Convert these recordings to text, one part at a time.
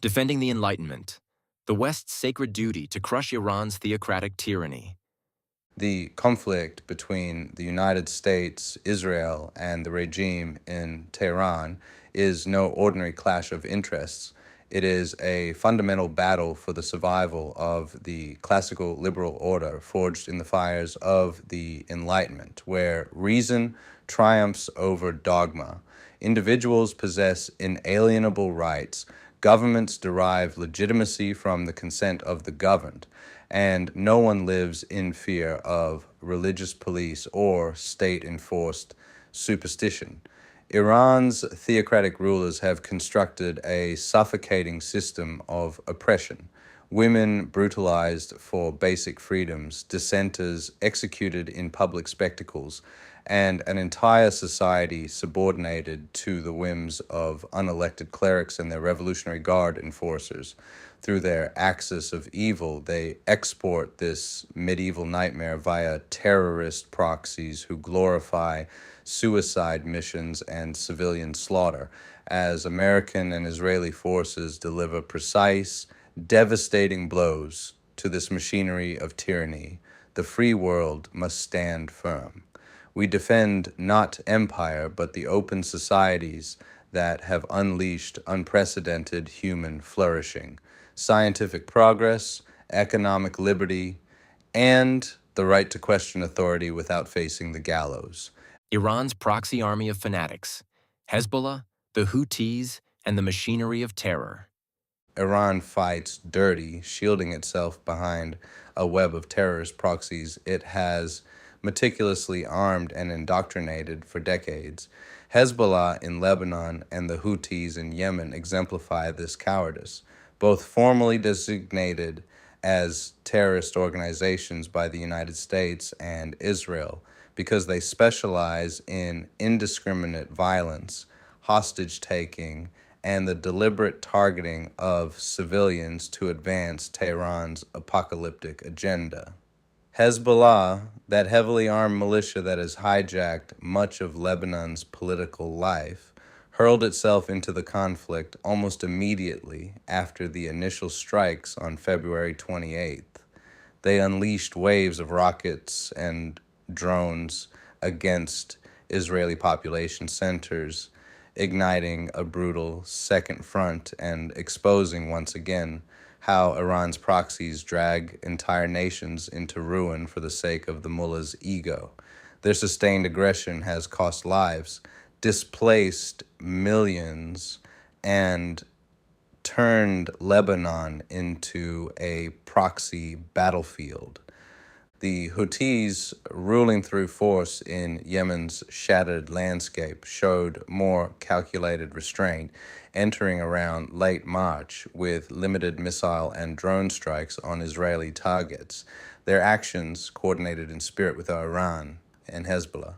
Defending the Enlightenment, the West's sacred duty to crush Iran's theocratic tyranny. The conflict between the United States, Israel, and the regime in Tehran is no ordinary clash of interests. It is a fundamental battle for the survival of the classical liberal order forged in the fires of the Enlightenment, where reason triumphs over dogma. Individuals possess inalienable rights. Governments derive legitimacy from the consent of the governed, and no one lives in fear of religious police or state-enforced superstition. Iran's theocratic rulers have constructed a suffocating system of oppression. Women brutalized for basic freedoms, dissenters executed in public spectacles, and an entire society subordinated to the whims of unelected clerics and their Revolutionary Guard enforcers. Through their axis of evil, they export this medieval nightmare via terrorist proxies who glorify suicide missions and civilian slaughter, as American and Israeli forces deliver precise, devastating blows to this machinery of tyranny. The free world must stand firm. We defend not empire, but the open societies that have unleashed unprecedented human flourishing, scientific progress, economic liberty, and the right to question authority without facing the gallows. Iran's proxy army of fanatics, Hezbollah, the Houthis, and the machinery of terror. Iran fights dirty, shielding itself behind a web of terrorist proxies it has meticulously armed and indoctrinated for decades. Hezbollah in Lebanon and the Houthis in Yemen exemplify this cowardice, both formally designated as terrorist organizations by the United States and Israel because they specialize in indiscriminate violence, hostage-taking, and the deliberate targeting of civilians to advance Tehran's apocalyptic agenda. Hezbollah, that heavily armed militia that has hijacked much of Lebanon's political life, hurled itself into the conflict almost immediately after the initial strikes on February 28th. They unleashed waves of rockets and drones against Israeli population centers, igniting a brutal second front and exposing once again how Iran's proxies drag entire nations into ruin for the sake of the mullah's ego. Their sustained aggression has cost lives, displaced millions, and turned Lebanon into a proxy battlefield. The Houthis, ruling through force in Yemen's shattered landscape, showed more calculated restraint, entering around late March with limited missile and drone strikes on Israeli targets. Their actions, coordinated in spirit with Iran and Hezbollah,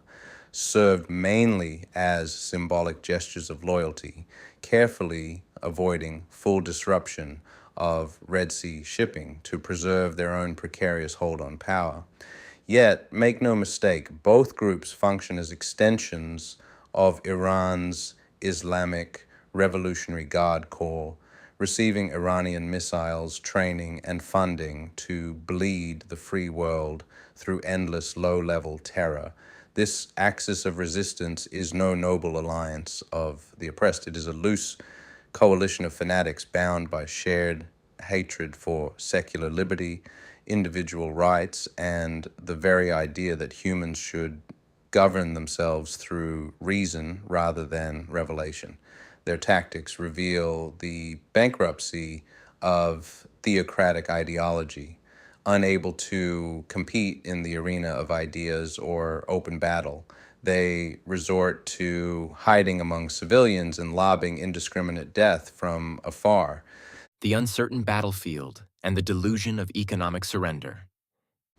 served mainly as symbolic gestures of loyalty, carefully avoiding full disruption of Red Sea shipping to preserve their own precarious hold on power. Yet, make no mistake, both groups function as extensions of Iran's Islamic Revolutionary Guard Corps, receiving Iranian missiles, training, and funding to bleed the free world through endless low-level terror. This axis of resistance is no noble alliance of the oppressed. It is a loose coalition of fanatics bound by shared hatred for secular liberty, individual rights, and the very idea that humans should govern themselves through reason rather than revelation. Their tactics reveal the bankruptcy of theocratic ideology, unable to compete in the arena of ideas or open battle. They resort to hiding among civilians and lobbing indiscriminate death from afar. The uncertain battlefield and the delusion of economic surrender.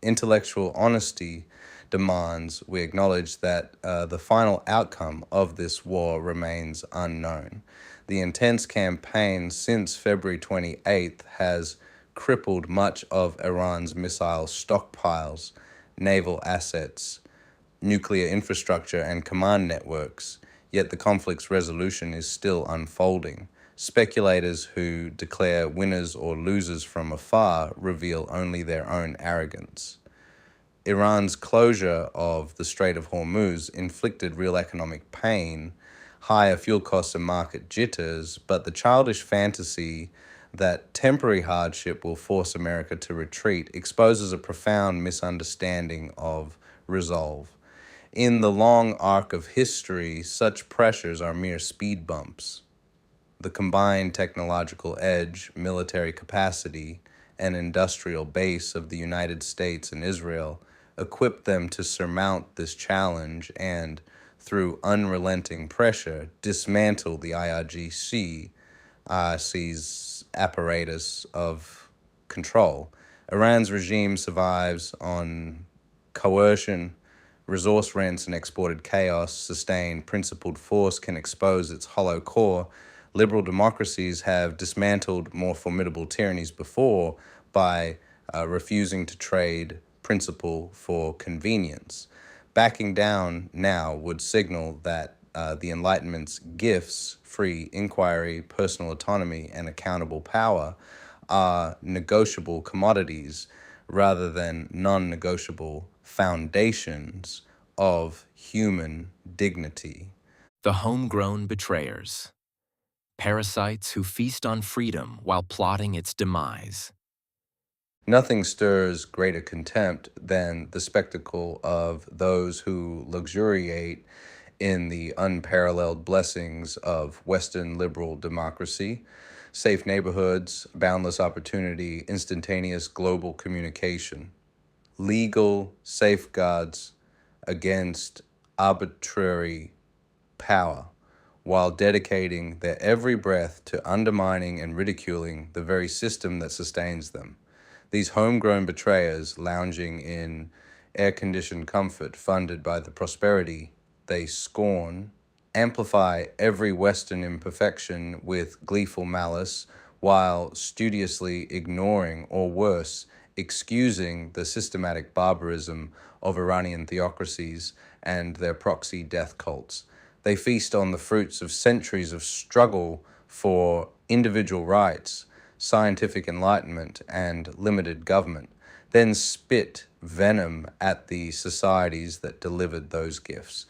Intellectual honesty demands we acknowledge that the final outcome of this war remains unknown. The intense campaign since February 28th has crippled much of Iran's missile stockpiles, naval assets, nuclear infrastructure, and command networks, yet the conflict's resolution is still unfolding. Speculators who declare winners or losers from afar reveal only their own arrogance. Iran's closure of the Strait of Hormuz inflicted real economic pain, higher fuel costs and market jitters, but the childish fantasy that temporary hardship will force America to retreat exposes a profound misunderstanding of resolve. In the long arc of history, such pressures are mere speed bumps. The combined technological edge, military capacity, and industrial base of the United States and Israel equipped them to surmount this challenge and, through unrelenting pressure, dismantle the IRGC's apparatus of control. Iran's regime survives on coercion, resource rents, and exported chaos. Sustained principled force can expose its hollow core. Liberal democracies have dismantled more formidable tyrannies before by refusing to trade principle for convenience. Backing down now would signal that the Enlightenment's gifts, free inquiry, personal autonomy, and accountable power, are negotiable commodities rather than non-negotiable foundations of human dignity. The homegrown betrayers. Parasites who feast on freedom while plotting its demise. Nothing stirs greater contempt than the spectacle of those who luxuriate in the unparalleled blessings of Western liberal democracy, safe neighborhoods, boundless opportunity, instantaneous global communication, legal safeguards against arbitrary power, while dedicating their every breath to undermining and ridiculing the very system that sustains them. These homegrown betrayers, lounging in air-conditioned comfort funded by the prosperity they scorn, amplify every Western imperfection with gleeful malice, while studiously ignoring, or worse, excusing the systematic barbarism of Iranian theocracies and their proxy death cults. They feast on the fruits of centuries of struggle for individual rights, scientific enlightenment, and limited government, then spit venom at the societies that delivered those gifts.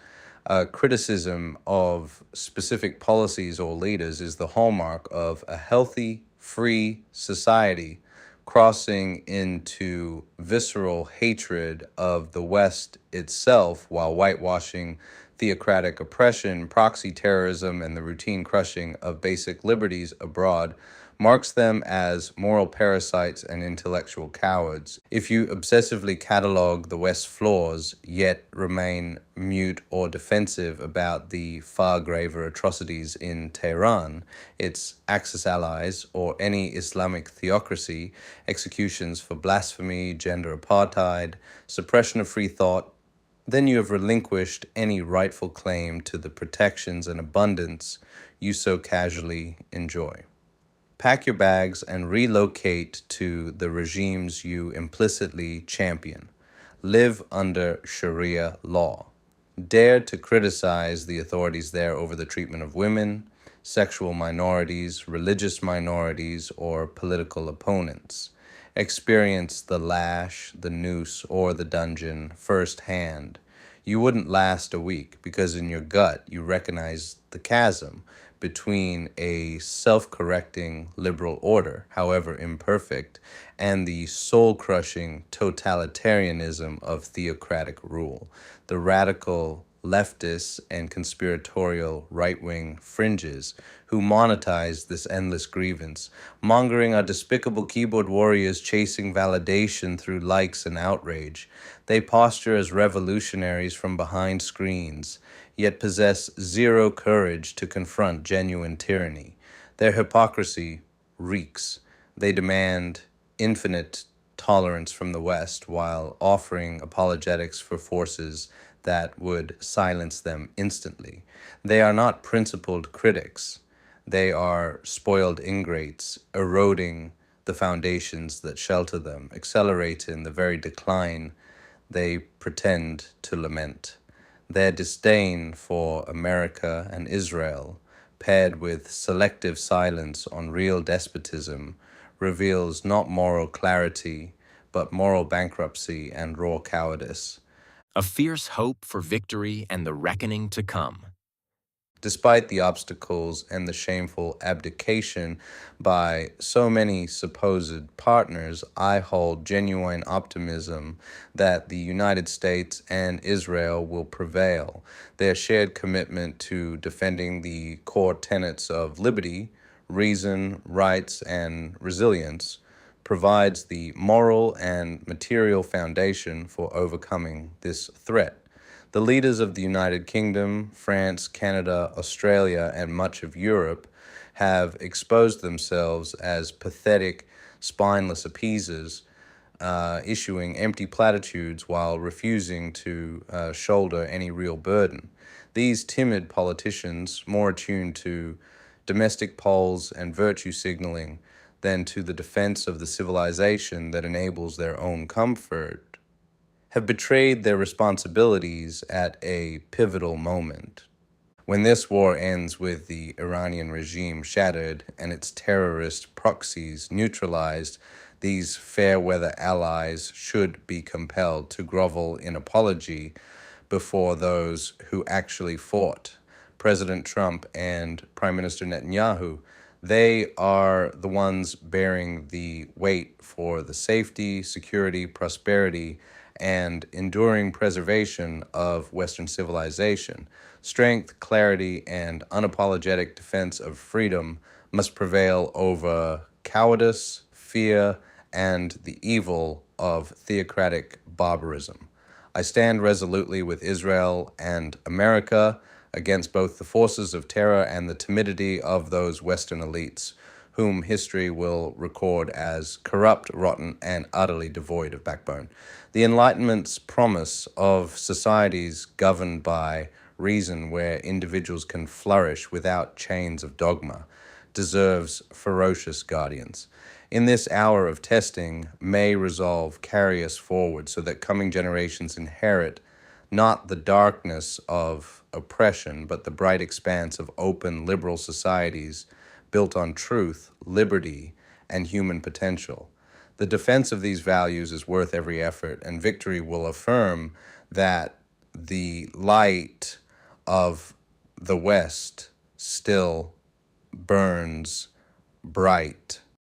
Criticism of specific policies or leaders is the hallmark of a healthy, free society. Crossing into visceral hatred of the West itself while whitewashing theocratic oppression, proxy terrorism, and the routine crushing of basic liberties abroad marks them as moral parasites and intellectual cowards. If you obsessively catalog the West's flaws, yet remain mute or defensive about the far graver atrocities in Tehran, its Axis allies, or any Islamic theocracy, executions for blasphemy, gender apartheid, suppression of free thought, then you have relinquished any rightful claim to the protections and abundance you so casually enjoy. Pack your bags and relocate to the regimes you implicitly champion. Live under Sharia law. Dare to criticize the authorities there over the treatment of women, sexual minorities, religious minorities, or political opponents. Experience the lash, the noose, or the dungeon firsthand. You wouldn't last a week because in your gut you recognize the chasm between a self-correcting liberal order, however imperfect, and the soul-crushing totalitarianism of theocratic rule. The radical leftists and conspiratorial right-wing fringes who monetize this endless grievance, mongering are despicable keyboard warriors chasing validation through likes and outrage. They posture as revolutionaries from behind screens, yet possess zero courage to confront genuine tyranny. Their hypocrisy reeks. They demand infinite tolerance from the West while offering apologetics for forces that would silence them instantly. They are not principled critics. They are spoiled ingrates, eroding the foundations that shelter them, accelerating the very decline they pretend to lament. Their disdain for America and Israel paired with selective silence on real despotism, reveals not moral clarity, but moral bankruptcy and raw cowardice. A fierce hope for victory and the reckoning to come. Despite the obstacles and the shameful abdication by so many supposed partners, I hold genuine optimism that the United States and Israel will prevail. Their shared commitment to defending the core tenets of liberty, reason, rights, and resilience provides the moral and material foundation for overcoming this threat. The leaders of the United Kingdom, France, Canada, Australia, and much of Europe have exposed themselves as pathetic, spineless appeasers, issuing empty platitudes while refusing to shoulder any real burden. These timid politicians, more attuned to domestic polls and virtue signaling than to the defense of the civilization that enables their own comfort, have betrayed their responsibilities at a pivotal moment. When this war ends with the Iranian regime shattered and its terrorist proxies neutralized, these fair-weather allies should be compelled to grovel in apology before those who actually fought, President Trump and Prime Minister Netanyahu. They are the ones bearing the weight for the safety, security, prosperity, and enduring preservation of Western civilization. Strength, clarity, and unapologetic defense of freedom must prevail over cowardice, fear, and the evil of theocratic barbarism. I stand resolutely with Israel and America against both the forces of terror and the timidity of those Western elites, whom history will record as corrupt, rotten, and utterly devoid of backbone. The Enlightenment's promise of societies governed by reason, where individuals can flourish without chains of dogma, deserves ferocious guardians. In this hour of testing, may resolve carry us forward so that coming generations inherit not the darkness of oppression, but the bright expanse of open, liberal societies built on truth, liberty, and human potential. The defense of these values is worth every effort, and victory will affirm that the light of the West still burns bright